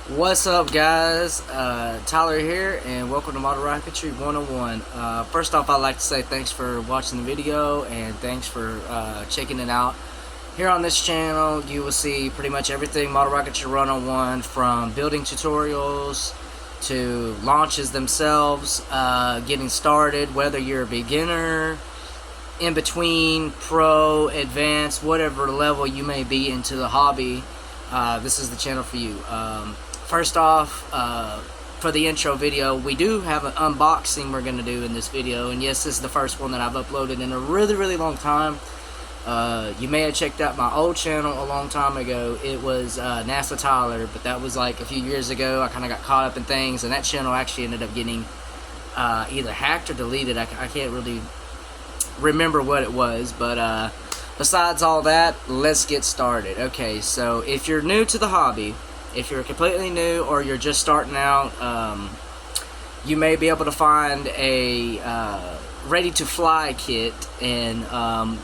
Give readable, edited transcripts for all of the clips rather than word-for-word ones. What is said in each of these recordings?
What's up, guys? Tyler here, and welcome to Model Rocketry 101. First off, I'd like to say thanks for watching the video, and thanks for checking it out. Here on this channel, you will see pretty much everything Model Rocketry 101, from building tutorials to launches themselves, getting started, whether you're a beginner, in between, pro, advanced, whatever level you may be into the hobby. This is the channel for you. First off, for the intro video, we do have an unboxing we're going to do in this video, and yes, this is the first one that I've uploaded in a really long time. You may have checked out my old channel a long time ago. It was NASA Tyler, but that was like a few years ago. I kind of got caught up in things, and that channel actually ended up getting either hacked or deleted. I can't really remember what it was, but besides all that, let's get started. Okay, so if you're new to the hobby, if you're completely new or you're just starting out, you may be able to find a ready-to-fly kit, and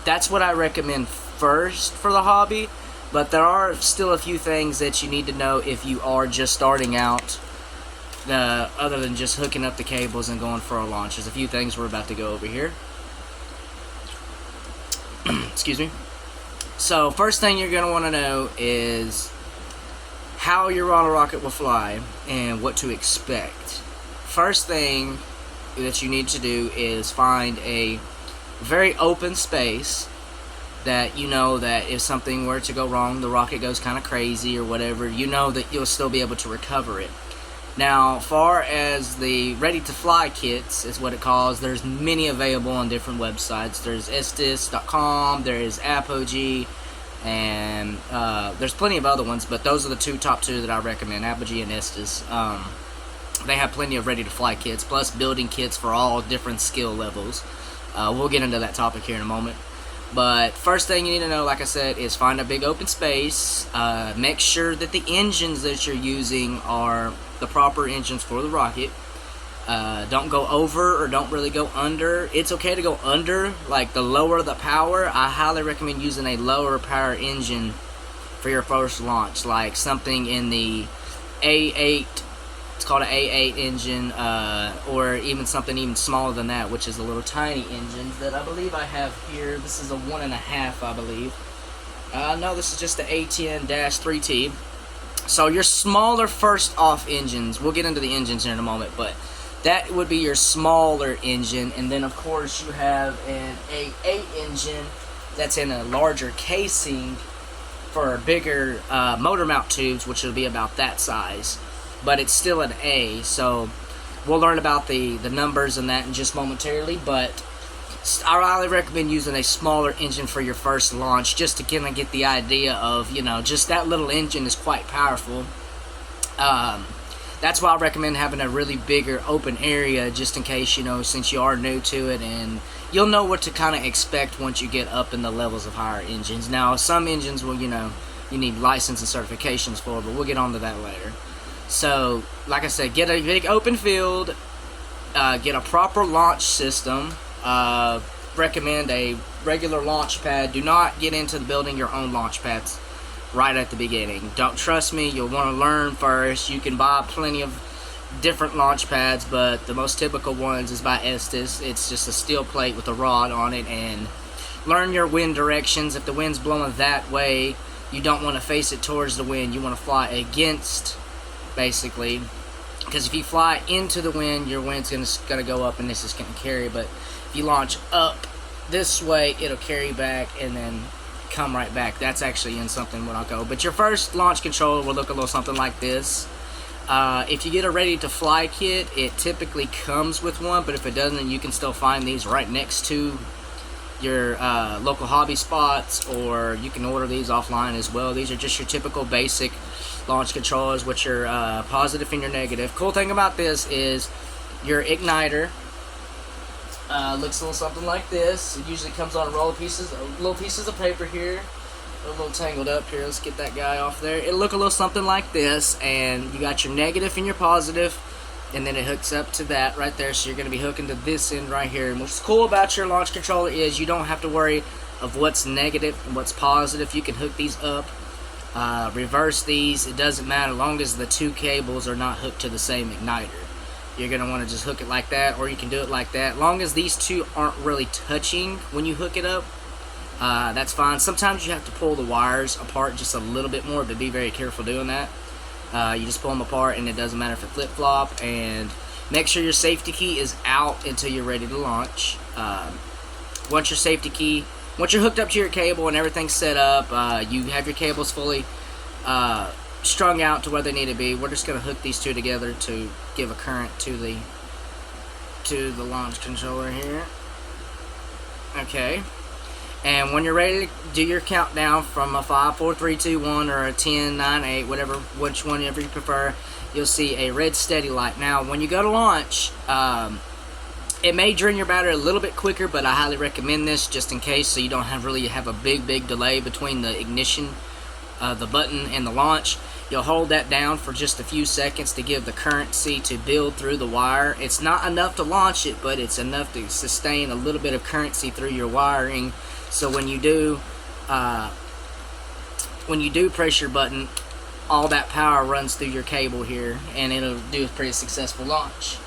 that's what I recommend first for the hobby. But there are still a few things that you need to know if you are just starting out, other than just hooking up the cables and going for a launch. There's a few things we're about to go over here. Excuse me. So first thing you're going to want to know is how your model rocket will fly and what to expect. First thing that you need to do is find a very open space that you know that if something were to go wrong, the rocket goes kind of crazy or whatever, you know that you'll still be able to recover it. Now, far as the ready-to-fly kits is what it calls, there's many available on different websites. There's estes.com, there is Apogee, and there's plenty of other ones, but those are the top two that I recommend, Apogee and Estes. They have plenty of ready-to-fly kits, plus building kits for all different skill levels. We'll get into that topic here in a moment. But first thing you need to know, like I said, is find a big open space. Make sure that the engines that you're using are the proper engines for the rocket. Don't go over or don't really go under. It's okay to go under, like the lower the power. I highly recommend using a lower power engine for your first launch, like something in the A8. It's called an A8 engine, or even something even smaller than that, which is a little tiny engine that I believe I have here. This is a 1.5, I believe. No, this is just the A10-3T. So your smaller first off engines, we'll get into the engines in a moment, but that would be your smaller engine. And then of course you have an A8 engine that's in a larger casing for bigger motor mount tubes, which will be about that size. But it's still an A, so we'll learn about the numbers and that in just momentarily. But I highly recommend using a smaller engine for your first launch, just to kind of get the idea of, you know, just that little engine is quite powerful. That's why I recommend having a really bigger open area, just in case, you know, since you are new to it, and you'll know what to kind of expect once you get up in the levels of higher engines. Now, some engines will, you know, you need license and certifications for, but we'll get on to that later. So, like I said, get a big open field, get a proper launch system. Recommend a regular launch pad. Do not get into building your own launch pads right at the beginning. Don't trust me, you'll want to learn first. You can buy plenty of different launch pads, but the most typical ones is by Estes. It's just a steel plate with a rod on it, and learn your wind directions. If the wind's blowing that way, you don't want to face it towards the wind. You want to fly against, basically, because if you fly into the wind, your wind's gonna go up and this is gonna carry. But if you launch up this way, it'll carry back and then come right back. That's actually in something when I'll go. But your first launch controller will look a little something like this. If you get a ready to fly kit, it typically comes with one, but if it doesn't, you can still find these right next to your local hobby spots, or you can order these offline as well. These are just your typical basic launch controllers, which are positive and your negative. Cool thing about this is your igniter looks a little something like this. It usually comes on a roll of little pieces of paper here. A little tangled up here. Let's get that guy off there. It'll look a little something like this, and you got your negative and your positive, and then it hooks up to that right there. So you're going to be hooking to this end right here. And what's cool about your launch controller is you don't have to worry of what's negative and what's positive. You can hook these up reverse these. It doesn't matter, as long as the two cables are not hooked to the same igniter. You're going to want to just hook it like that, or you can do it like that. As long as these two aren't really touching when you hook it up, that's fine. Sometimes you have to pull the wires apart just a little bit more, but be very careful doing that. You just pull them apart, and it doesn't matter if it flip-flop. And make sure your safety key is out until you're ready to launch. Once you're hooked up to your cable and everything's set up, you have your cables fully strung out to where they need to be. We're just going to hook these two together to give a current to the launch controller here. Okay. And when you're ready to do your countdown from a 5, 4, 3, 2, 1, or a 10, 9, 8, whenever you prefer, you'll see a red steady light. Now, when you go to launch, it may drain your battery a little bit quicker, but I highly recommend this just in case, so you don't really have a big delay between the ignition, the button, and the launch. You'll hold that down for just a few seconds to give the currency to build through the wire. It's not enough to launch it, but it's enough to sustain a little bit of currency through your wiring. So when you do press your button, all that power runs through your cable here, and it'll do a pretty successful launch.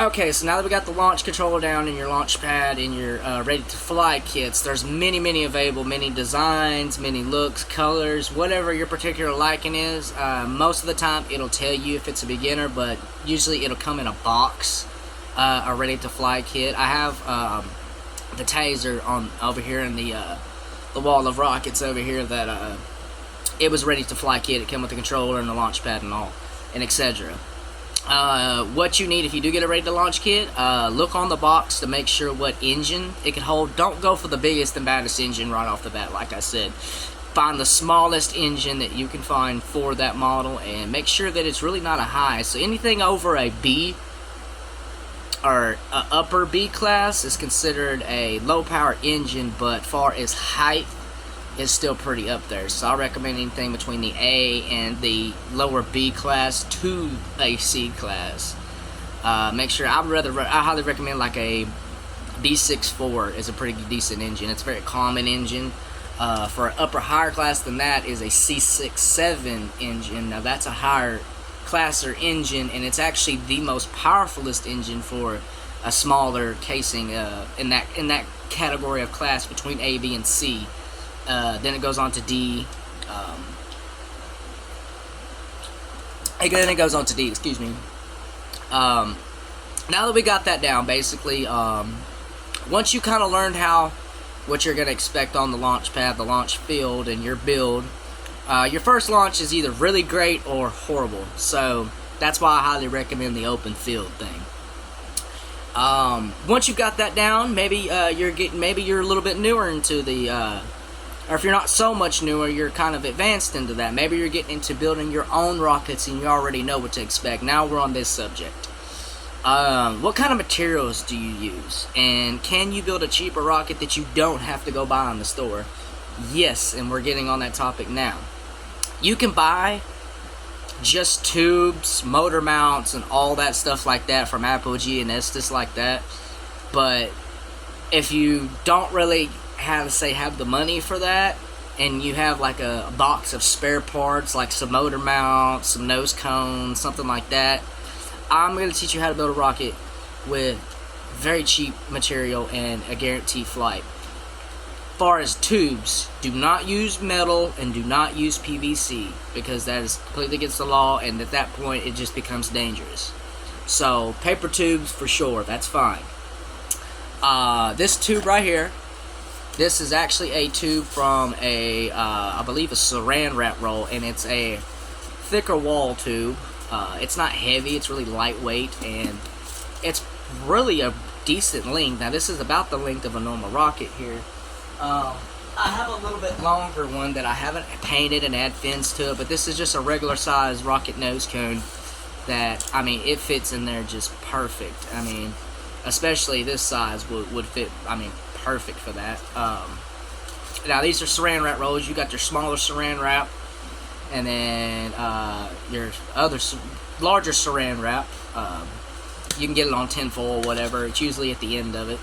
Okay, so now that we got the launch controller down and your launch pad and your ready to fly kits, there's many available, many designs, many looks, colors, whatever your particular liking is. Most of the time it'll tell you if it's a beginner, but usually it'll come in a box, a ready to fly kit. I have the taser on over here in the wall of rockets over here that it was ready to fly kit. It came with the controller and the launch pad and all, and etc. What you need if you do get a ready to launch kit, look on the box to make sure what engine it can hold. Don't go for the biggest and baddest engine right off the bat, like I said. Find the smallest engine that you can find for that model, and make sure that it's really not a high. So anything over a B or a upper B class is considered a low power engine, but far as height is still pretty up there. So I recommend anything between the A and the lower B class to a C class. Make sure, I highly recommend like a B64 is a pretty decent engine. It's a very common engine. For an upper higher class than that is a C67 engine. Now that's a higher class or engine, and it's actually the most powerfulest engine for a smaller casing in that category of class between A, B, and C. Then it goes on to D. Then it goes on to D, excuse me. Now that we got that down, basically, once you kind of learned what you're going to expect on the launch pad, the launch field, and your build, your first launch is either really great or horrible. So that's why I highly recommend the open field thing. Once you've got that down, maybe you're a little bit newer into the or if you're not so much newer, you're kind of advanced into that. Maybe you're getting into building your own rockets and you already know what to expect. Now we're on this subject. What kind of materials do you use? And can you build a cheaper rocket that you don't have to go buy in the store? Yes, and we're getting on that topic now. You can buy just tubes, motor mounts, and all that stuff like that from Apogee and Estes like that. But if you don't really have the money for that, and you have like a box of spare parts, like some motor mounts, some nose cones, something like that, I'm going to teach you how to build a rocket with very cheap material and a guaranteed flight. As far as tubes, do not use metal and do not use PVC, because that is completely against the law, and at that point it just becomes dangerous. So paper tubes for sure, that's fine. This tube right here, this is actually a tube from I believe a saran wrap roll, and it's a thicker wall tube. It's not heavy, it's really lightweight, and it's really a decent length. Now this is about the length of a normal rocket here. I have a little bit longer one that I haven't painted and add fins to it, but this is just a regular size rocket nose cone that, I mean, it fits in there just perfect. I mean, especially this size would fit, I mean, perfect for that. Now these are saran wrap rolls. You got your smaller saran wrap, and then your other larger saran wrap. You can get it on tinfoil or whatever. It's usually at the end of it.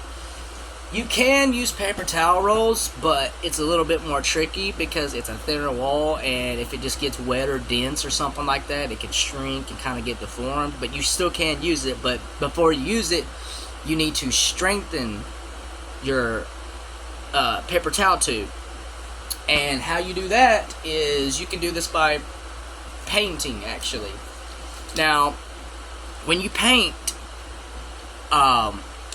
You can use paper towel rolls, but it's a little bit more tricky because it's a thinner wall, and if it just gets wet or dense or something like that, it can shrink and kind of get deformed. But you still can use it, but before you use it, you need to strengthen your paper towel tube. And how you do that is you can do this by painting, actually. Now, when you paint,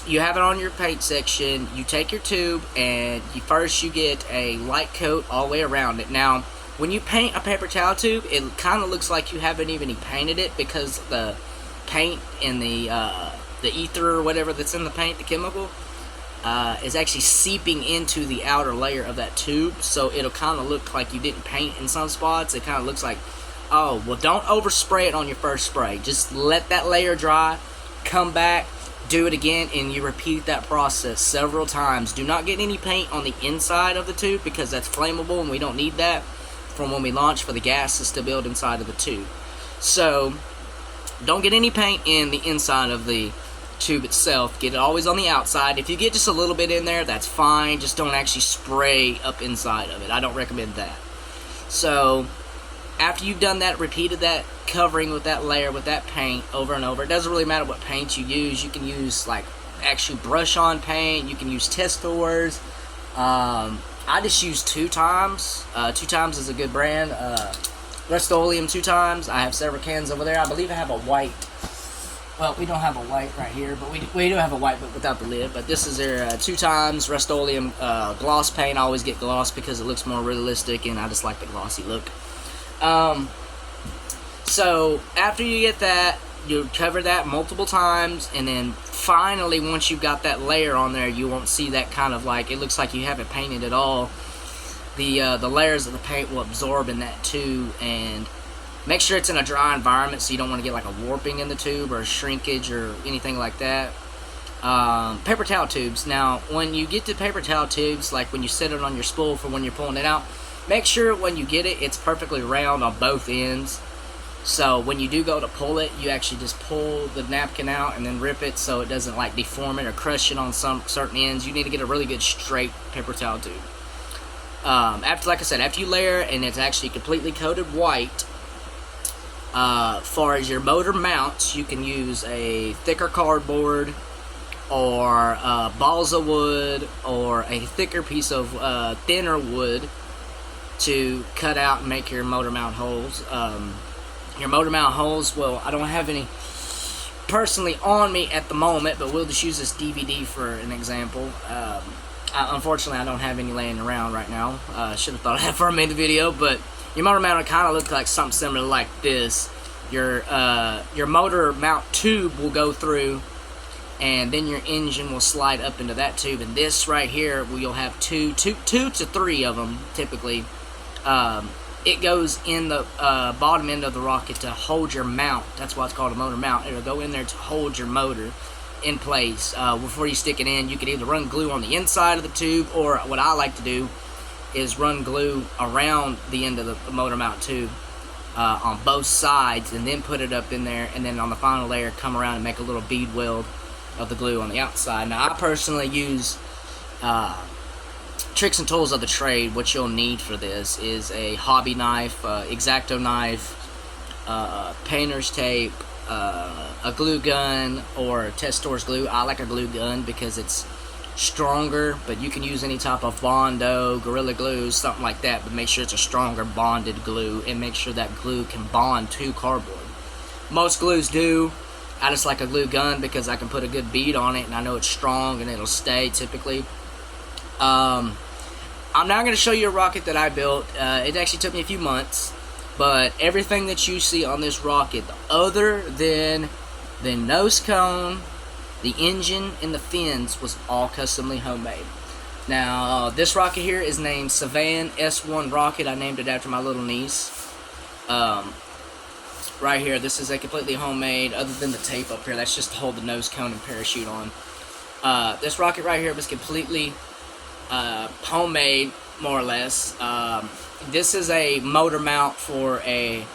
you have it on your paint section. You take your tube and you get a light coat all the way around it. Now, when you paint a paper towel tube, it kind of looks like you haven't even painted it because the paint and the ether or whatever that's in the paint, the chemical, is actually seeping into the outer layer of that tube. So it'll kind of look like you didn't paint in some spots. It kind of looks like, oh, well, don't overspray it on your first spray. Just let that layer dry, come back, do it again, and you repeat that process several times. Do not get any paint on the inside of the tube because that's flammable and we don't need that from when we launch for the gases to build inside of the tube. So don't get any paint in the inside of the tube itself. Get it always on the outside. If you get just a little bit in there, that's fine. Just don't actually spray up inside of it. I don't recommend that. So after you've done that, repeated that covering with that layer, with that paint over and over, it doesn't really matter what paint you use. You can use like actual brush on paint. You can use testors. I just use 2Times. 2Times is a good brand. Rust-Oleum 2Times. I have several cans over there. I believe I have a white. Well, we don't have a white right here, but we do have a white, but without the lid. But this is their 2Times Rust-Oleum gloss paint. I always get gloss because it looks more realistic, and I just like the glossy look. So after you get that, you cover that multiple times, and then finally, once you've got that layer on there, you won't see that kind of like, it looks like you haven't painted at all. The layers of the paint will absorb in that too, and make sure it's in a dry environment so you don't want to get like a warping in the tube or a shrinkage or anything like that. Paper towel tubes. Now, when you get to paper towel tubes, like when you set it on your spool for when you're pulling it out, make sure when you get it, it's perfectly round on both ends. So when you do go to pull it, you actually just pull the napkin out and then rip it so it doesn't like deform it or crush it on some certain ends. You need to get a really good straight paper towel tube. After, like I said, after you layer and it's actually completely coated white, far as your motor mounts, you can use a thicker cardboard or balsa wood or a thicker piece of thinner wood to cut out and make your motor mount holes. Your motor mount holes, well, I don't have any personally on me at the moment, but we'll just use this DVD for an example. Unfortunately, I don't have any laying around right now. Should have thought of that before I made the video, but your motor mount will kind of look like something similar like this. Your motor mount tube will go through, and then your engine will slide up into that tube. And this right here, you'll have two to three of them typically. It goes in the bottom end of the rocket to hold your mount. That's why it's called a motor mount. It'll go in there to hold your motor in place. Before you stick it in, you can either run glue on the inside of the tube, or what I like to do is run glue around the end of the motor mount tube on both sides, and then put it up in there, and then on the final layer come around and make a little bead weld of the glue on the outside. Now, I personally use tricks and tools of the trade. What you'll need for this is a hobby knife, X-Acto knife, painter's tape, a glue gun, or Testors glue. I like a glue gun because it's stronger, but you can use any type of Bondo, Gorilla Glue, something like that, but make sure it's a stronger bonded glue, and make sure that glue can bond to cardboard. Most glues do. I just like a glue gun because I can put a good bead on it, and I know it's strong and it'll stay typically. I'm now going to show you a rocket that I built. It actually took me a few months, but everything that you see on this rocket, other than the nose cone, the engine, and the fins, was all customly homemade. Now, this rocket here is named Savan S1 rocket. I named it after my little niece. Right here, this is a completely homemade, other than the tape up here. That's just to hold the nose cone and parachute on. This rocket right here was completely homemade, more or less. This is a motor mount for a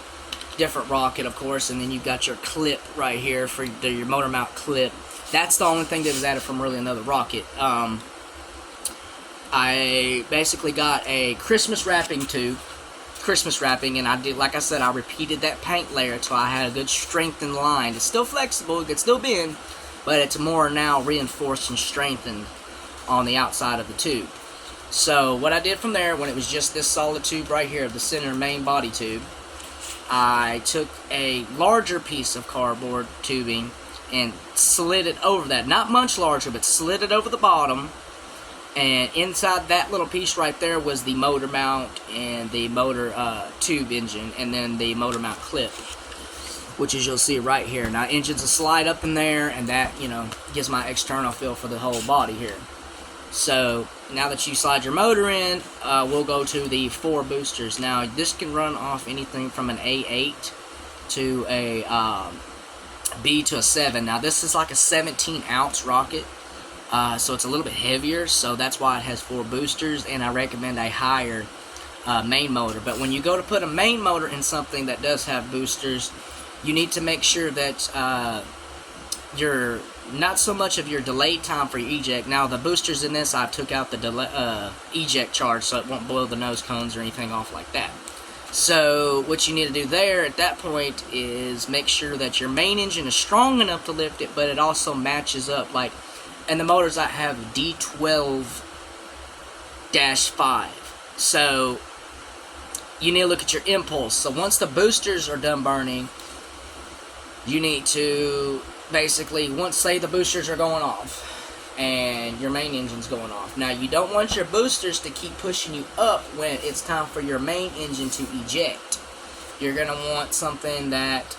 different rocket, of course, and then you've got your clip right here for your motor mount clip. That's the only thing that was added from really another rocket. I basically got a Christmas wrapping tube, and I did, like I said, I repeated that paint layer until I had a good strengthened line. It's still flexible, it could still bend, but it's more now reinforced and strengthened on the outside of the tube. So what I did from there, when it was just this solid tube right here, the center main body tube, I took a larger piece of cardboard tubing and slid it over that. Not much larger, but slid it over the bottom. And inside that little piece right there was the motor mount and the motor tube engine, and then the motor mount clip, which is, you'll see right here. Now, engines will slide up in there, and that, you know, gives my external feel for the whole body here. So now that you slide your motor in, we'll go to the 4 boosters. Now, this can run off anything from an A8 to a B to a 7. Now, this is like a 17-ounce rocket. So it's a little bit heavier, so that's why it has 4 boosters, and I recommend a higher main motor. But when you go to put a main motor in something that does have boosters, you need to make sure that you're not so much of your delay time for your eject. Now, the boosters in this, I took out the delay, eject charge, so it won't blow the nose cones or anything off like that. So what you need to do there at that point is make sure that your main engine is strong enough to lift it, but it also matches up. Like, and the motors I have D12-5. So you need to look at your impulse. So once the boosters are done burning, you need to basically, once, say the boosters are going off and your main engine's going off. Now, you don't want your boosters to keep pushing you up when it's time for your main engine to eject. You're going to want something that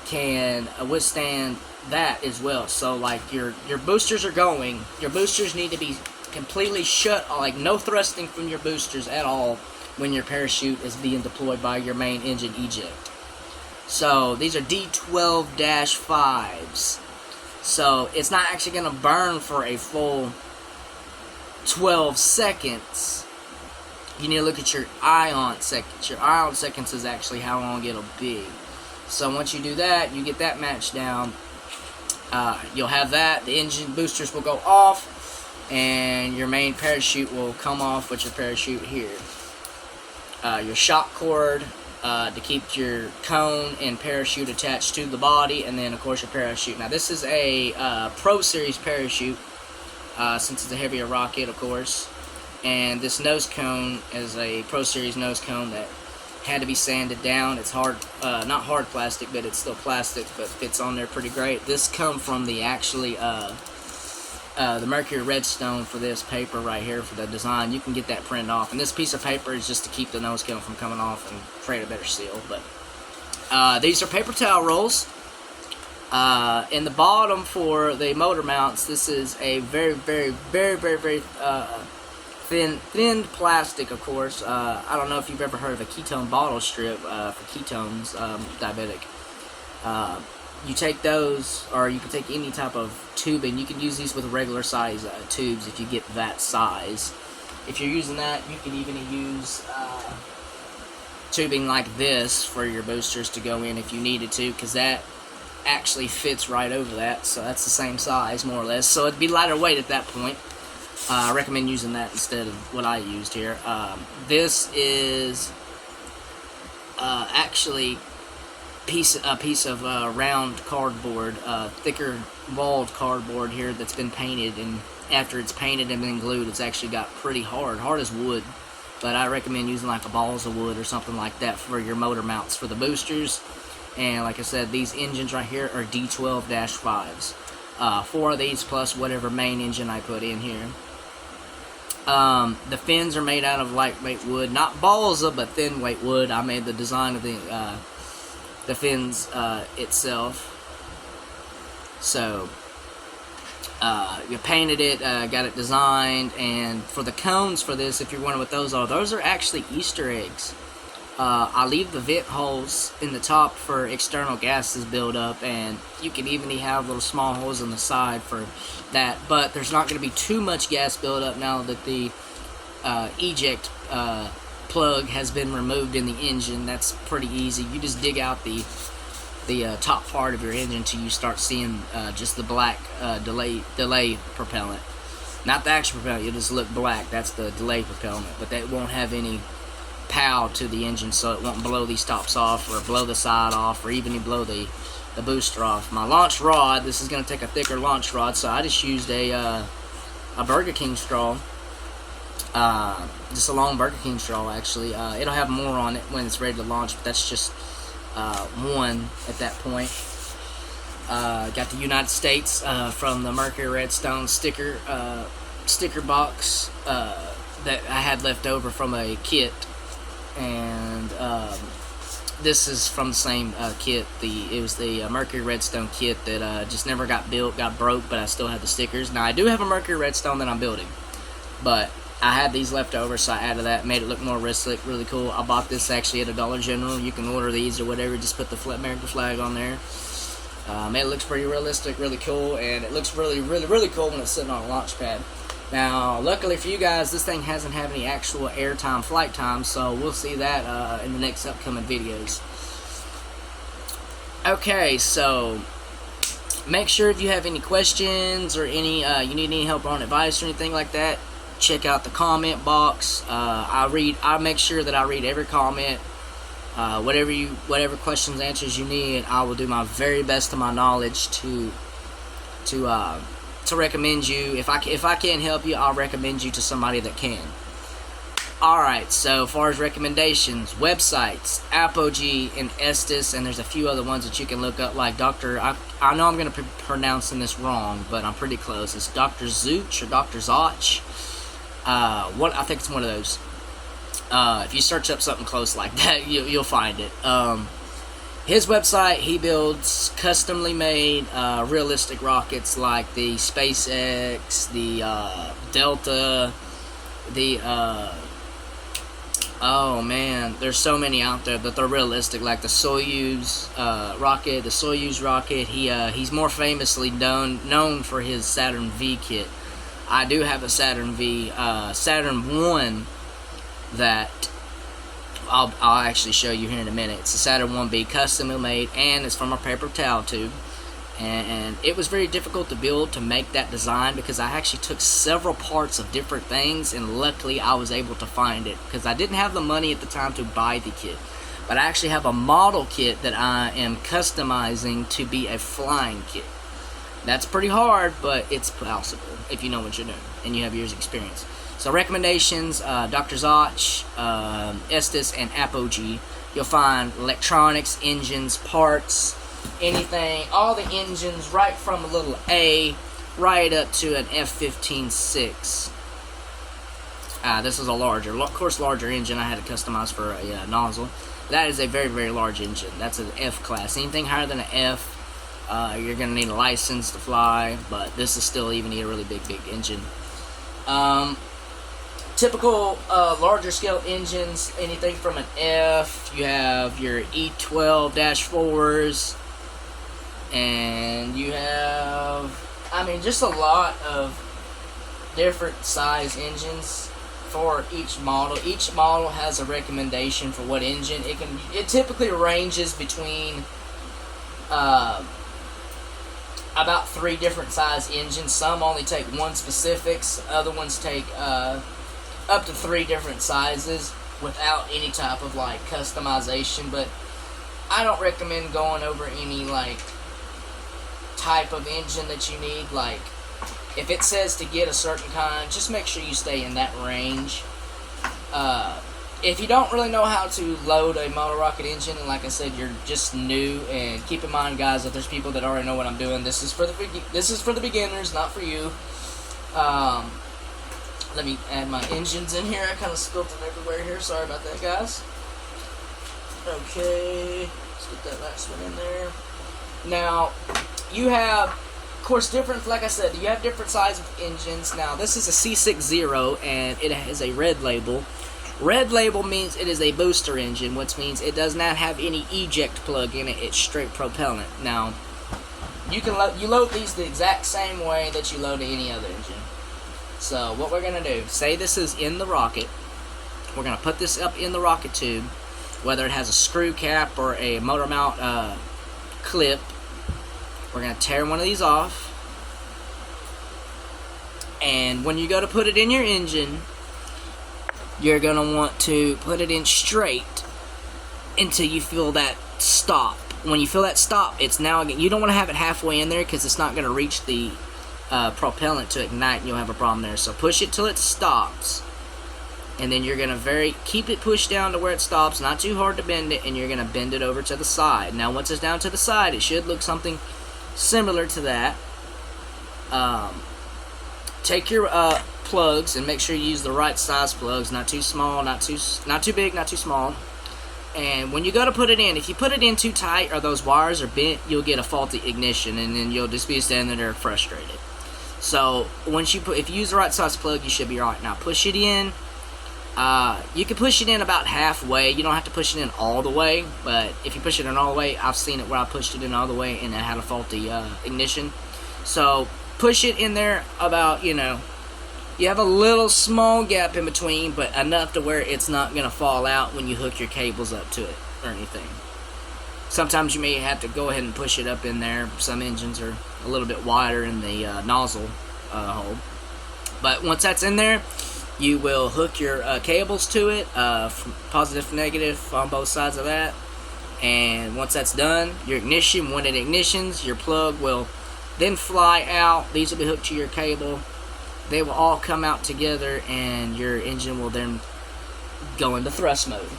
can withstand that as well. So like your boosters are going, your boosters need to be completely shut, like no thrusting from your boosters at all when your parachute is being deployed by your main engine eject. So these are D12-5s. So it's not actually going to burn for a full 12 seconds. You need to look at your ion seconds. Your ion seconds is actually how long it'll be. So once you do that, you get that matched down. You'll have that. The engine boosters will go off, and your main parachute will come off with your parachute here. Your shock cord to keep your cone and parachute attached to the body, and then of course your parachute. Now this is a Pro Series parachute, since it's a heavier rocket, of course. And this nose cone is a Pro Series nose cone that had to be sanded down. It's hard, not hard plastic, but it's still plastic, but fits on there pretty great. This come from the the Mercury Redstone for this paper right here for the design. You can get that printed off, and this piece of paper is just to keep the nose cone from coming off and create a better seal. But these are paper towel rolls. In the bottom for the motor mounts, this is a very thin plastic, of course. I don't know if you've ever heard of a ketone bottle strip for ketones, diabetic. You take those, or you can take any type of tubing. You can use these with regular size tubes if you get that size. If you're using that, you can even use tubing like this for your boosters to go in if you needed to, because that actually fits right over that. So that's the same size, more or less. So it'd be lighter weight at that point. I recommend using that instead of what I used here. This is actually a piece of round cardboard, thicker walled cardboard here that's been painted, and after it's painted and been glued, it's actually got pretty hard as wood. But I recommend using like a balls of wood or something like that for your motor mounts for the boosters. And like I said, these engines right here are D12-5s. 4 of these plus whatever main engine I put in here. The fins are made out of lightweight wood, not balsa, but thin weight wood. I made the design of the fins itself. So you painted it, got it designed, and for the cones for this, if you're wondering what those are actually Easter eggs. I leave the vent holes in the top for external gases build up, and you can even have little small holes on the side for that, but there's not going to be too much gas build up now that the eject plug has been removed in the engine. That's pretty easy. You just dig out the top part of your engine till you start seeing just the black delay propellant. Not the actual propellant, it'll just look black. That's the delayed propellant, but that won't have any power to the engine, so it won't blow these tops off or blow the side off or even blow the booster off. My launch rod, this is going to take a thicker launch rod, so I just used a Burger King straw, just a long Burger King straw actually. It'll have more on it when it's ready to launch, but that's just one at that point. Got the United States from the Mercury Redstone sticker box that I had left over from a kit, and this is from the same kit. It was the Mercury Redstone kit that just never got built, got broke, but I still have the stickers. Now I do have a Mercury Redstone that I'm building, but I had these left over, so I added that, made it look more realistic, really cool. I bought this actually at a Dollar General. You can order these or whatever, just put the American flag on there. It looks pretty realistic, really cool, and it looks really, really, really cool when it's sitting on a launch pad. Now, luckily for you guys, this thing hasn't had any actual airtime, flight time, so we'll see that in the next upcoming videos. Okay, so make sure if you have any questions or any you need any help or advice or anything like that, check out the comment box. I make sure that I read every comment. Whatever questions, answers you need, I will do my very best to my knowledge to recommend you. If I can't help you, I'll recommend you to somebody that can. Alright, so as far as recommendations, websites, Apogee and Estes, and there's a few other ones that you can look up, like I know I'm going to be pronouncing this wrong, but I'm pretty close. It's Dr. Zooch or Dr. Zoch. I think it's one of those. If you search up something close like that, you'll find it. His website, he builds customly made realistic rockets like the SpaceX, the Delta, the oh man, there's so many out there, but they're realistic, like the Soyuz rocket. The Soyuz rocket, he's more famously known for his Saturn V kit. I do have a Saturn V, Saturn 1 that I'll actually show you here in a minute. It's a Saturn 1B custom made, and it's from a paper towel tube. And it was very difficult to build, to make that design, because I actually took several parts of different things, and luckily I was able to find it, because I didn't have the money at the time to buy the kit. But I actually have a model kit that I am customizing to be a flying kit. That's pretty hard, but it's possible if you know what you're doing and you have years experience. So recommendations, Dr. Zoch, Estes, and Apogee. You'll find electronics, engines, parts, anything, all the engines, right from a little A right up to an F-15-6. This is a larger, of course, larger engine. I had to customize for a nozzle. That is a very, very large engine. That's an F class. Anything higher than an F, you're going to need a license to fly, but this is still even need a really big engine. Typical larger scale engines, anything from an F, you have your E12-4s, and you have, just a lot of different size engines for each model. Each model has a recommendation for what engine. It typically ranges between about 3 different size engines. Some only take one specifics, other ones take up to 3 different sizes without any type of like customization. But I don't recommend going over any like type of engine that you need. Like if it says to get a certain kind, just make sure you stay in that range. If you don't really know how to load a motor rocket engine, and like I said, you're just new, and keep in mind, guys, that there's people that already know what I'm doing. This is for the beginners, not for you. Let me add my engines in here. I kind of spilled them everywhere here. Sorry about that, guys. Okay, let's get that last one in there. Now, you have, of course, different, like I said, you have different size of engines. Now, this is a C60, and it has a red label. Red label means it is a booster engine, which means it does not have any eject plug in it. It's straight propellant. Now, you load these the exact same way that you load any other engine. So what we're going to do, say this is in the rocket, we're going to put this up in the rocket tube, whether it has a screw cap or a motor mount clip. We're going to tear one of these off, And when you go to put it in your engine, you're going to want to put it in straight until you feel that stop. When you feel that stop, it's now, you don't want to have it halfway in there because it's not going to reach the propellant to ignite and you'll have a problem there. So push it till it stops, and then you're going to keep it pushed down to where it stops, not too hard to bend it, and you're going to bend it over to the side. Now once it's down to the side, it should look something similar to that. Take your plugs and make sure you use the right size plugs, not too small, not too big, not too small. And when you go to put it in, if you put it in too tight or those wires are bent, you'll get a faulty ignition, and then you'll just be standing there frustrated. So if you use the right size plug, you should be alright. Now push it in. You can push it in about halfway. You don't have to push it in all the way, but if you push it in all the way, I've seen it where I pushed it in all the way and it had a faulty ignition. So push it in there about, you have a little small gap in between, but enough to where it's not going to fall out when you hook your cables up to it or anything. Sometimes you may have to go ahead and push it up in there. Some engines are a little bit wider in the nozzle hole. But once that's in there, you will hook your cables to it, positive, negative on both sides of that. And once that's done, your ignition, when it ignitions, your plug will then fly out. These will be hooked to your cable. They will all come out together, and your engine will then go into thrust mode.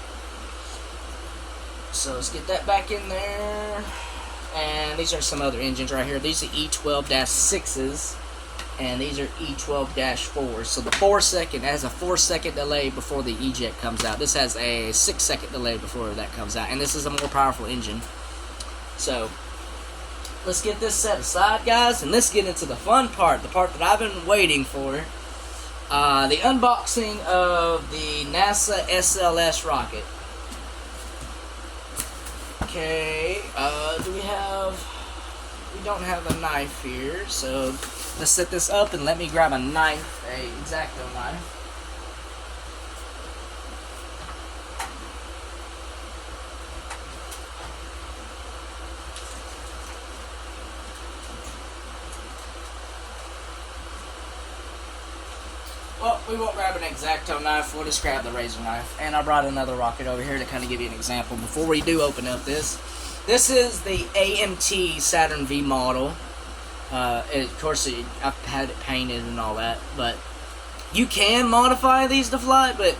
So let's get that back in there. And these are some other engines right here. These are E12-6s, and these are E12-4s. So the 4-second has a 4-second delay before the eject comes out. This has a 6-second delay before that comes out, and this is a more powerful engine. So let's get this set aside, guys, and let's get into the fun part, the part that I've been waiting for. The unboxing of the NASA SLS rocket. Okay, we don't have a knife here, so let's set this up and let me grab a knife, a X-Acto knife. Well, we won't grab an X-Acto knife, we'll just grab the razor knife. And I brought another rocket over here to kind of give you an example before we do open up this. This is the AMT Saturn V model. Of course, I've had it painted and all that, but you can modify these to fly, but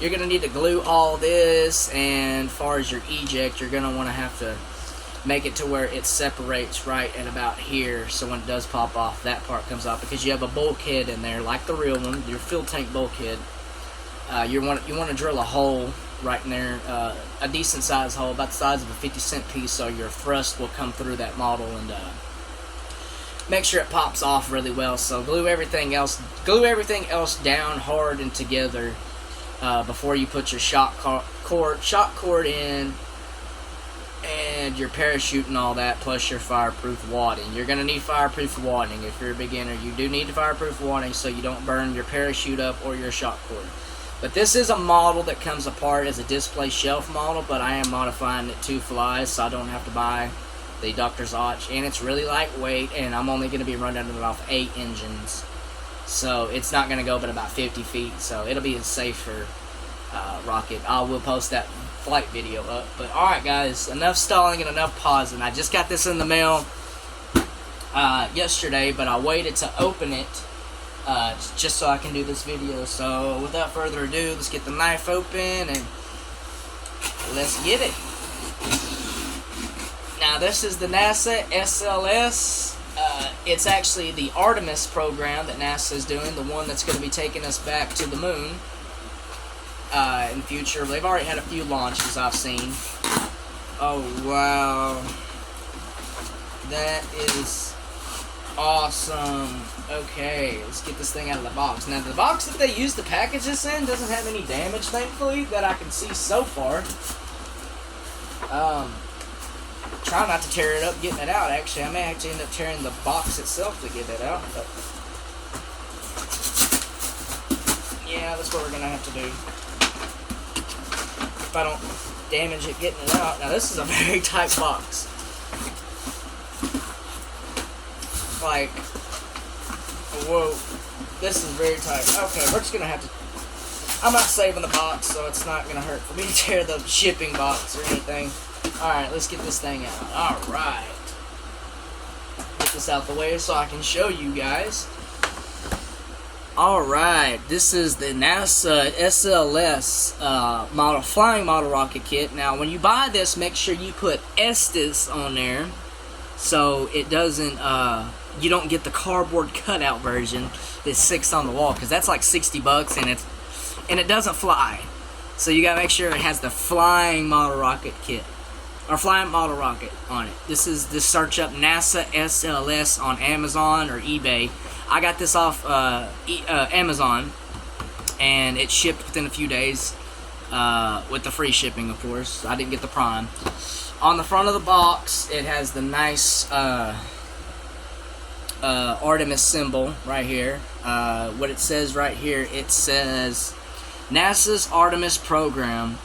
you're going to need to glue all this, and as far as your eject, you're going to want to have to make it to where it separates right at about here, so when it does pop off, that part comes off, because you have a bulkhead in there like the real one, your fuel tank bulkhead. You want to drill a hole right in there, a decent size hole, about the size of a 50-cent piece, so your thrust will come through that model, and make sure it pops off really well. So glue everything else down hard and together before you put your shock cord in, and your parachute and all that, plus your fireproof wadding. You're going to need fireproof wadding. If you're a beginner, you do need fireproof wadding so you don't burn your parachute up or your shock cord. But this is a model that comes apart as a display shelf model, but I am modifying it to fly, so I don't have to buy the Dr. Och, and it's really lightweight, and I'm only going to be running it off 8 engines. So it's not going to go but about 50 feet, so it'll be a safer rocket. I will post that flight video up. But alright guys, enough stalling and enough pausing. I just got this in the mail yesterday, but I waited to open it just so I can do this video. So without further ado, let's get the knife open and let's get it. Now this is the NASA SLS. It's actually the Artemis program that NASA is doing, the one that's going to be taking us back to the moon in the future. They've already had a few launches I've seen. Oh wow, that is awesome. Okay, let's get this thing out of the box. Now the box that they used to package this in doesn't have any damage, thankfully, that I can see so far. Try not to tear it up getting it out. Actually, I may actually end up tearing the box itself to get it out, but yeah, that's what we're gonna have to do if I don't damage it getting it out. Now this is a very tight box. Like, whoa, this is very tight. Okay, we're just gonna have to. I'm not saving the box, so it's not gonna hurt for me to tear the shipping box or anything. All right, let's get this thing out. All right, get this out the way so I can show you guys. Alright, this is the NASA SLS flying model rocket kit. Now, when you buy this, make sure you put estes on there so it doesn't, you don't get the cardboard cutout version that sticks on the wall, because that's like $60 and it doesn't fly. So you gotta make sure it has the flying model rocket kit, or flying model rocket on it. This search up NASA SLS on Amazon or eBay. I got this off Amazon, and it shipped within a few days with the free shipping, of course. I didn't get the Prime. On the front of the box, it has the nice Artemis symbol right here. What it says right here, it says, NASA's Artemis program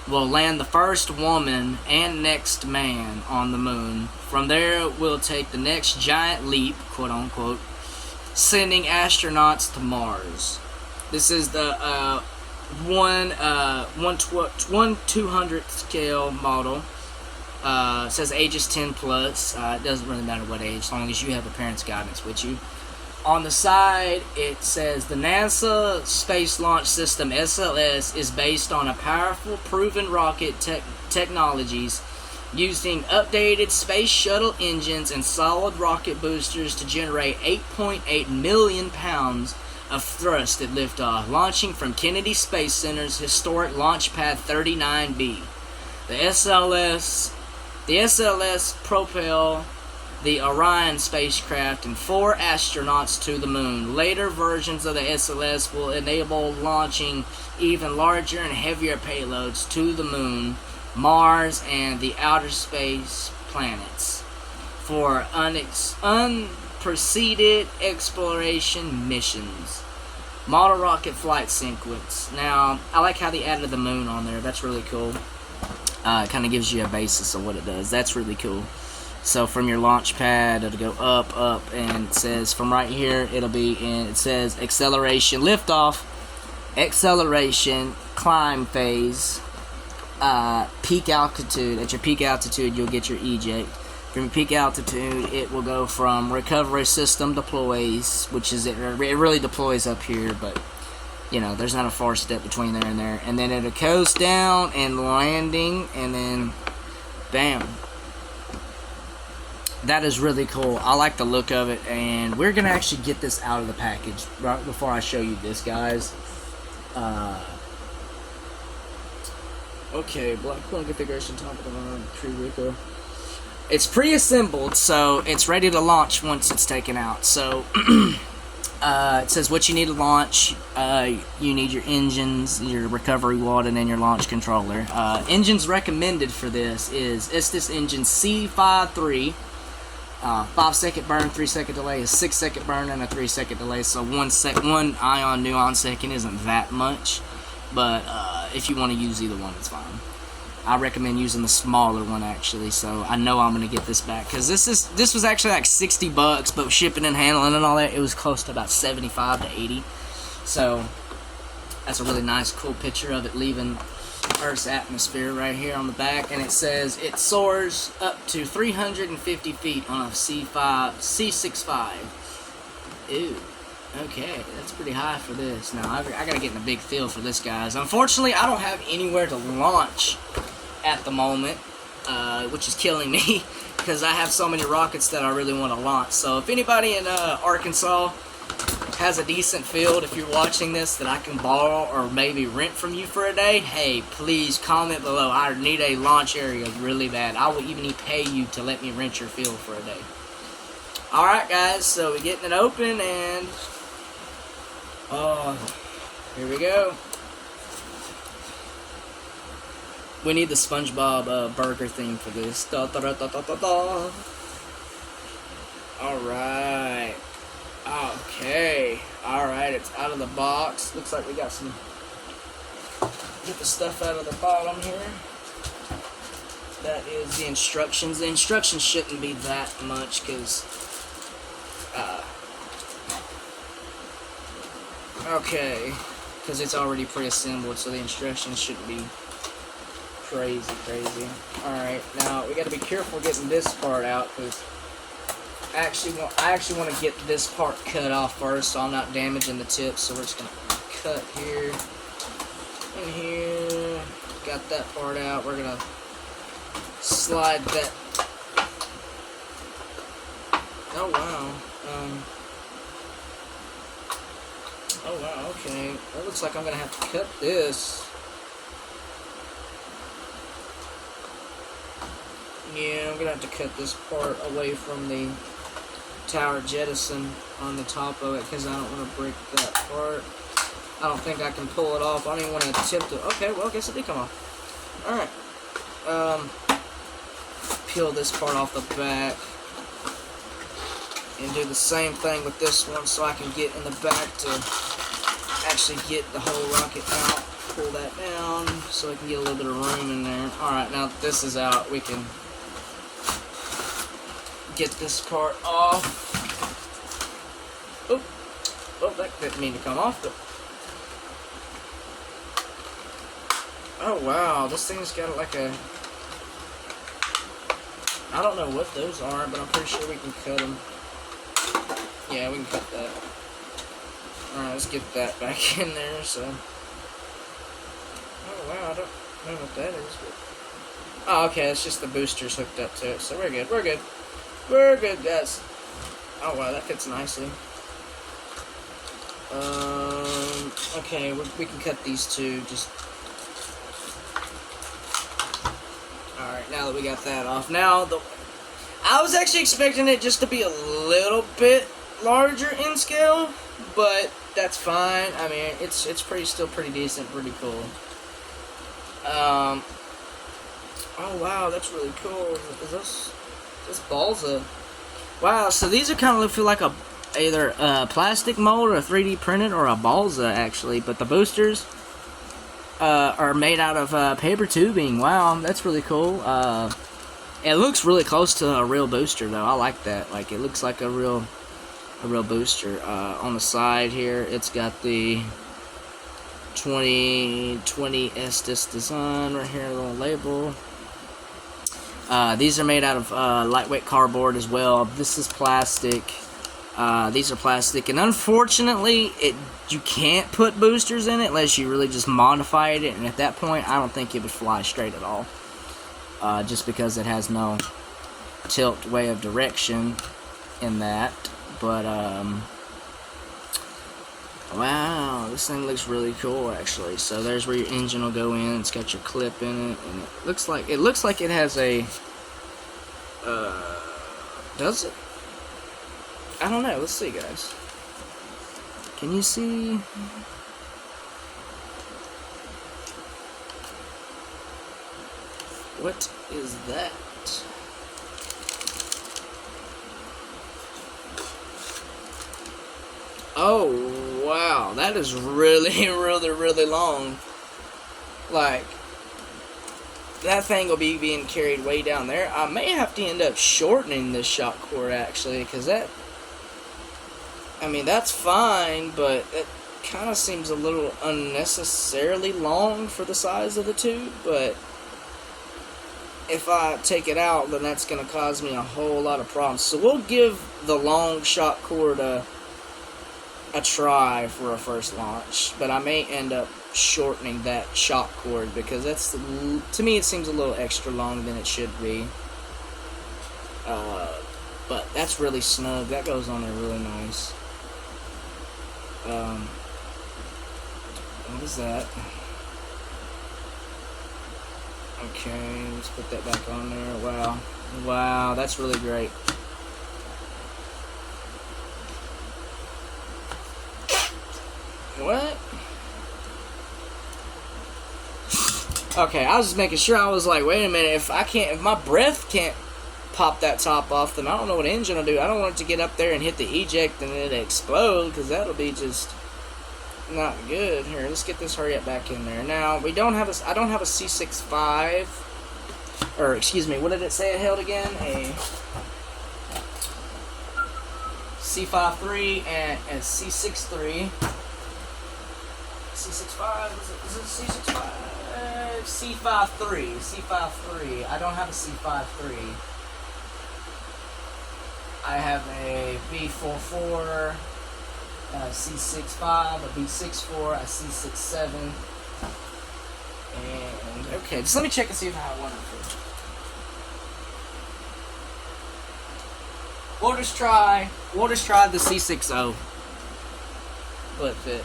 will land the first woman and next man on the moon. From there, we'll take the next giant leap, quote unquote, sending astronauts to Mars. This is the 1/200th scale model. It says ages 10 plus. It doesn't really matter what age, as long as you have a parent's guidance with you. On the side, it says the NASA Space Launch System SLS is based on a powerful, proven rocket technologies, using updated space shuttle engines and solid rocket boosters to generate 8.8 million pounds of thrust at liftoff, launching from Kennedy Space Center's historic Launch Pad 39B. The SLS propel the Orion spacecraft and 4 astronauts to the moon. Later versions of the SLS will enable launching even larger and heavier payloads to the moon, Mars, and the outer space planets for unprecedented exploration missions. Model rocket flight sequence. Now, I like how they added the moon on there. That's really cool. It kind of gives you a basis of what it does. That's really cool. So from your launch pad, it'll go up, and it says from right here, it'll be in, it says acceleration, liftoff, acceleration, climb phase, peak altitude. At your peak altitude, you'll get your eject. From peak altitude, it will go from recovery system deploys, which is it really deploys up here, but you know, there's not a far step between there and there. And then it'll coast down and landing, and then bam. That is really cool. I like the look of it, and we're gonna actually get this out of the package right before I show you this, guys. Okay, black plug configuration, top of the line, pre-Rico. It's pre-assembled, so it's ready to launch once it's taken out. So it says what you need to launch. You need your engines, your recovery wad, and then your launch controller. Engines recommended for this is Estes engine C53. 5-second burn, 3-second delay, a 6-second burn, and a 3-second delay. So one ion nuon second isn't that much, but if you want to use either one, it's fine. I recommend using the smaller one actually, so I know I'm gonna get this back, because this was actually like $60, but shipping and handling and all that, it was close to about 75 to 80. So that's a really nice, cool picture of it leaving Earth's atmosphere right here on the back, and it says it soars up to 350 feet on a C65. Ew. Okay, that's pretty high for this. Now, I gotta get in a big field for this, guys. Unfortunately, I don't have anywhere to launch at the moment, which is killing me, because I have so many rockets that I really want to launch. So, if anybody in Arkansas has a decent field, if you're watching this, that I can borrow or maybe rent from you for a day, hey, please comment below. I need a launch area really bad. I will even pay you to let me rent your field for a day. Alright, guys, so we're getting it open, and here we go. We need the SpongeBob burger theme for this. Da, da, da, da, da, da, da. Alright. Okay. Alright, it's out of the box. Looks like we got some... Get the stuff out of the bottom here. That is the instructions. The instructions shouldn't be that much, because... Okay, because it's already pre-assembled, so the instructions shouldn't be crazy. Alright, now we got to be careful getting this part out, because I actually want to get this part cut off first, so I'm not damaging the tips. So we're just going to cut here and here. Got that part out. We're going to slide that. Oh wow. Oh wow, okay. That looks like I'm gonna have to cut this. Yeah, I'm gonna have to cut this part away from the tower jettison on the top of it, because I don't want to break that part. I don't think I can pull it off. I don't even want to attempt it. Okay, well, I guess it did come off. Alright. Peel this part off the back. And do the same thing with this one, so I can get in the back to actually get the whole rocket out. Pull that down so I can get a little bit of room in there. Alright, now that this is out, we can get this part off. Oh, that didn't mean to come off, but... Oh wow, this thing's got like a... I don't know what those are, but I'm pretty sure we can cut them. Yeah, we can cut that. Alright, let's get that back in there, so... Oh wow, I don't know what that is, but... Oh, okay, it's just the boosters hooked up to it, so we're good, We're good, guys. Oh wow, that fits nicely. Okay, we can cut these two, just... Alright, now that we got that off. Now, I was actually expecting it just to be a little bit larger in scale, but that's fine. I mean, it's still pretty decent, pretty cool. Oh wow, that's really cool. Is this balsa? Wow, so these are kind of feel like either a plastic mold or a 3D printed or a balsa actually, but the boosters are made out of paper tubing. Wow, that's really cool. It looks really close to a real booster though. I like that. Like, it looks like a real booster. On the side here, it's got the 2020 Estes design right here, a little label. These are made out of lightweight cardboard as well. This is plastic. These are plastic, and unfortunately, you can't put boosters in it unless you really just modified it, and at that point, I don't think it would fly straight at all. Just because it has no tilt way of direction in that. But, wow, this thing looks really cool, actually. So there's where your engine will go in. It's got your clip in it, and it looks like it has a, does it? I don't know. Let's see, guys. Can you see? What is that? Oh, wow. That is really, really long. Like, that thing will be being carried way down there. I may have to end up shortening this shock cord, actually, because that... I mean, that's fine, but it kind of seems a little unnecessarily long for the size of the tube, but if I take it out, then that's going to cause me a whole lot of problems. So we'll give the long shock cord a try for a first launch, but I may end up shortening that shock cord because that's, to me, it seems a little extra long than it should be. But that's really snug. That goes on there really nice. What is that? Okay, let's put that back on there. Wow. Wow, that's really great. What? Okay, I was just making sure. I was like, wait a minute, if my breath can't pop that top off, then I don't know what engine will do. I don't want it to get up there and hit the eject and it explode, because that'll be just not good. Here, let's get this hurry up back in there. Now, I don't have a C65, or excuse me, what did it say it held again? A C53 and a C63. C65, is it C65? C53. I don't have a C53. I have a B44, a C65, a B64, a C67, and okay, just let me check and see if I have one up here. We'll just try the C60. Will it fit?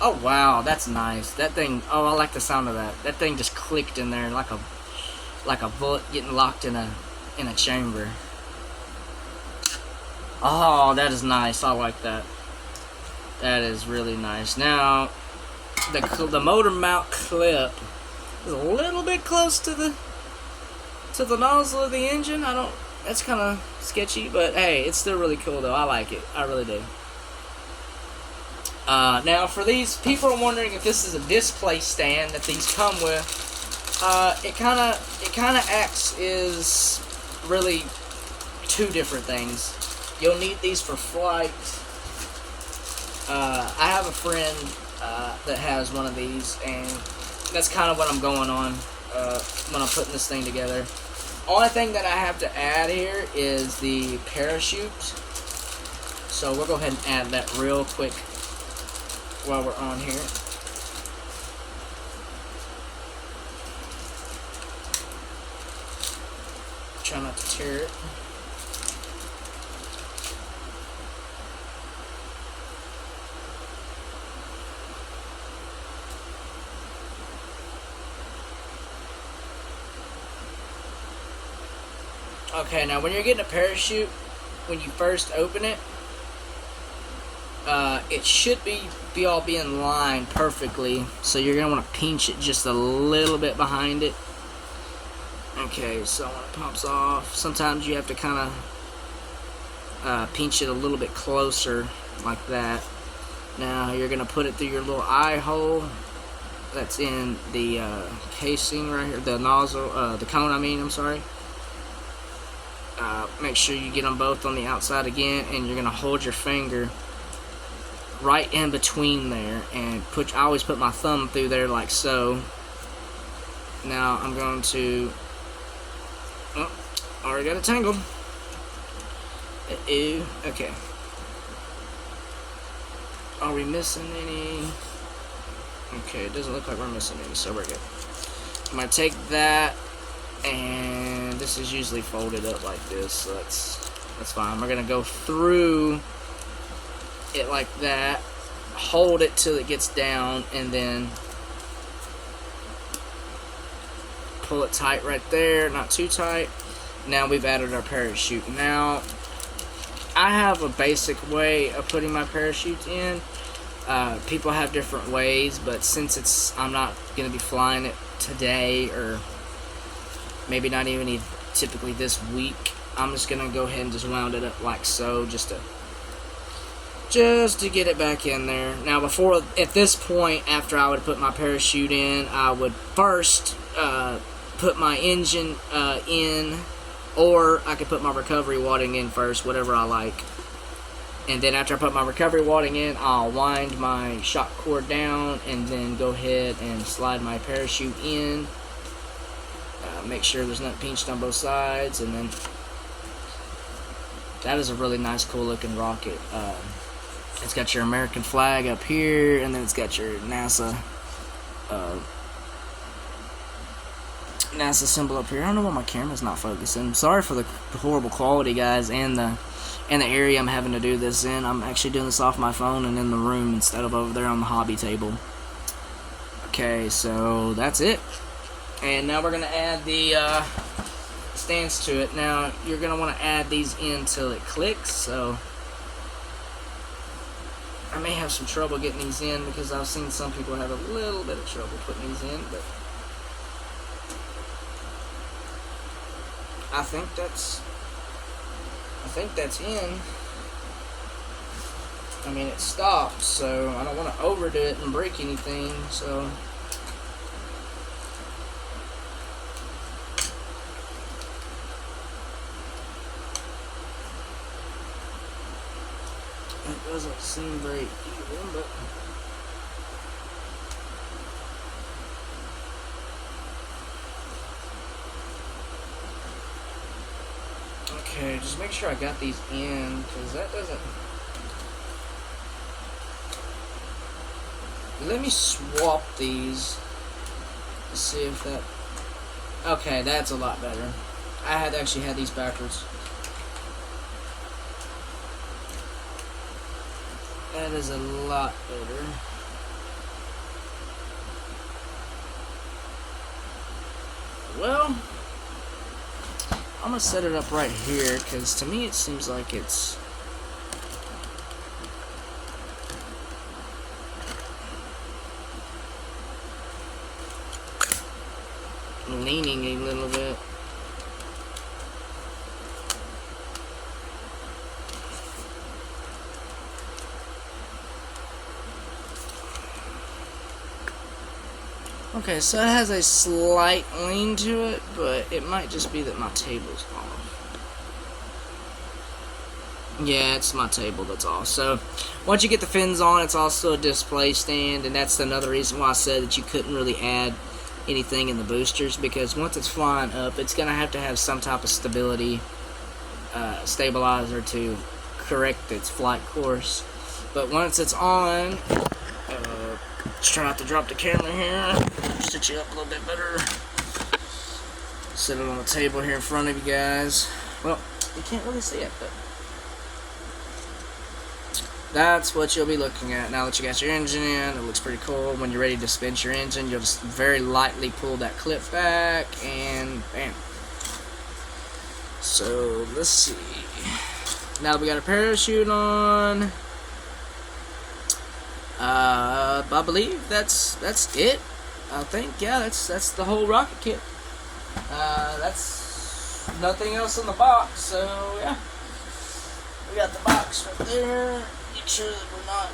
Oh wow, that's nice. That thing. Oh, I like the sound of that. That thing just clicked in there like a bullet getting locked in a chamber. Oh, that is nice. I like that. That is really nice. Now, the motor mount clip is a little bit close to the nozzle of the engine. That's kind of sketchy, but hey, it's still really cool though. I like it. I really do. Now, for these people are wondering if this is a display stand that these come with. It kind of acts is really two different things. You'll need these for flight. I have a friend that has one of these, and that's kind of what I'm going on when I'm putting this thing together. Only thing that I have to add here is the parachute. So we'll go ahead and add that real quick while we're on here. Try not to tear it. Okay, now when you're getting a parachute, when you first open it, it should be all be in line perfectly. So you're gonna want to pinch it just a little bit behind it. Okay, so when it pops off, sometimes you have to kind of pinch it a little bit closer, like that. Now you're gonna put it through your little eye hole that's in the casing right here, the nozzle, the cone. I'm sorry. Make sure you get them both on the outside again, and you're gonna hold your finger right in between there, and I always put my thumb through there like so. Now I'm going to. Oh, already got it tangled. Okay. Are we missing any? Okay, it doesn't look like we're missing any, so we're good. I'm gonna take that, and this is usually folded up like this, so that's fine. We're gonna go through it like that, hold it till it gets down, and then pull it tight right there, not too tight. Now we've added our parachute. Now I have a basic way of putting my parachute in. People have different ways, but since I'm not gonna be flying it today, or maybe not even typically this week, I'm just gonna go ahead and just wound it up like so, just to get it back in there. Now, at this point, after I would put my parachute in, I would first put my engine in, or I could put my recovery wadding in first, whatever I like. And then after I put my recovery wadding in, I'll wind my shock cord down, and then go ahead and slide my parachute in. Make sure there's not pinched on both sides, and then that is a really nice, cool looking rocket. It's got your American flag up here, and then it's got your NASA symbol up here. I don't know why my camera's not focusing. Sorry for the horrible quality, guys, and the area I'm having to do this in. I'm actually doing this off my phone and in the room instead of over there on the hobby table. Okay, so that's it. And now we're going to add the stands to it. Now, you're going to want to add these in till it clicks, so I may have some trouble getting these in, because I've seen some people have a little bit of trouble putting these in, but I think that's in. I mean, it stopped, so I don't want to overdo it and break anything, so it doesn't seem very even, but Okay, just make sure I got these in, because that doesn't... Let me swap these to see if that... Okay, that's a lot better. I had actually had these backwards. That is a lot better. Well, I'm gonna set it up right here, because to me it seems like it's leaning a little bit. Okay, so it has a slight lean to it, but it might just be that my table's off. Yeah, it's my table that's off. So, once you get the fins on, it's also a display stand, and that's another reason why I said that you couldn't really add anything in the boosters, because once it's flying up, it's going to have some type of stability stabilizer to correct its flight course. But once it's on, let's try not to drop the camera here, stitch it up a little bit better, set it on the table here in front of you guys. Well, you can't really see it, but that's what you'll be looking at now that you got your engine in. It looks pretty cool. When you're ready to spin your engine, you'll just very lightly pull that clip back, and bam. So, let's see. Now that we got a parachute on, I believe that's it. I think, yeah, that's the whole rocket kit. That's nothing else in the box, so yeah. We got the box right there. Make sure that we're not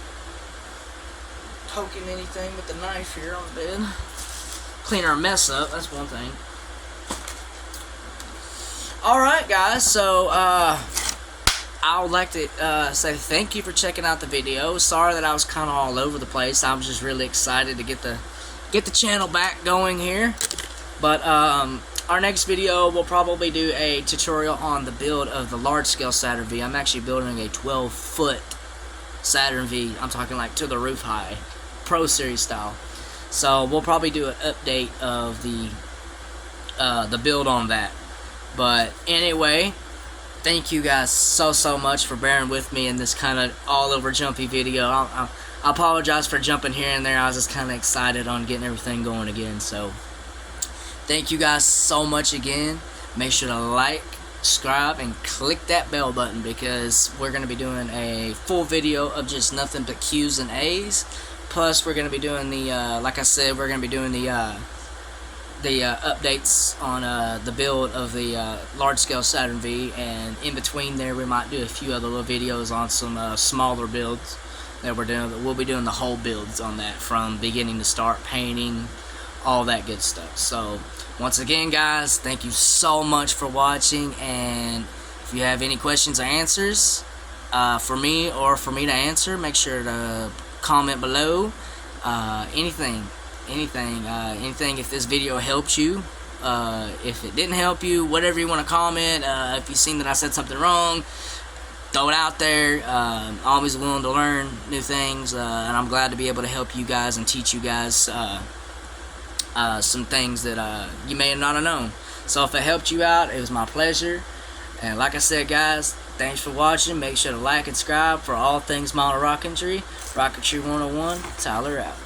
poking anything with the knife here on the bed. Clean our mess up, that's one thing. Alright guys, so I would like to say thank you for checking out the video. Sorry that I was kind of all over the place. I was just really excited to get the channel back going here. But our next video, we'll probably do a tutorial on the build of the large-scale Saturn V. I'm actually building a 12-foot Saturn V. I'm talking like to the roof high, Pro Series style. So we'll probably do an update of the build on that. But anyway, thank you guys so much for bearing with me in this kind of all over jumpy video. I apologize for jumping here and there. I was just kind of excited on getting everything going again. So thank you guys so much again. Make sure to like, subscribe, and click that bell button, because we're going to be doing a full video of just nothing but Q's and A's. Plus, we're going to be doing the, like I said, we're going to be doing the updates on the build of the large-scale Saturn V, and in between there, we might do a few other little videos on some smaller builds that we're doing. But we'll be doing the whole builds on that from beginning to start, painting, all that good stuff. So once again guys, thank you so much for watching, and if you have any questions or answers for me or for me to answer, make sure to comment below. Anything if this video helped you, if it didn't help you, whatever you want to comment. If you've seen that I said something wrong, throw it out there. Always willing to learn new things, and I'm glad to be able to help you guys and teach you guys some things that you may not have known. So if it helped you out, it was my pleasure. And like I said guys, thanks for watching. Make sure to like and subscribe for all things model rocketry. Rocketry 101, Tyler out.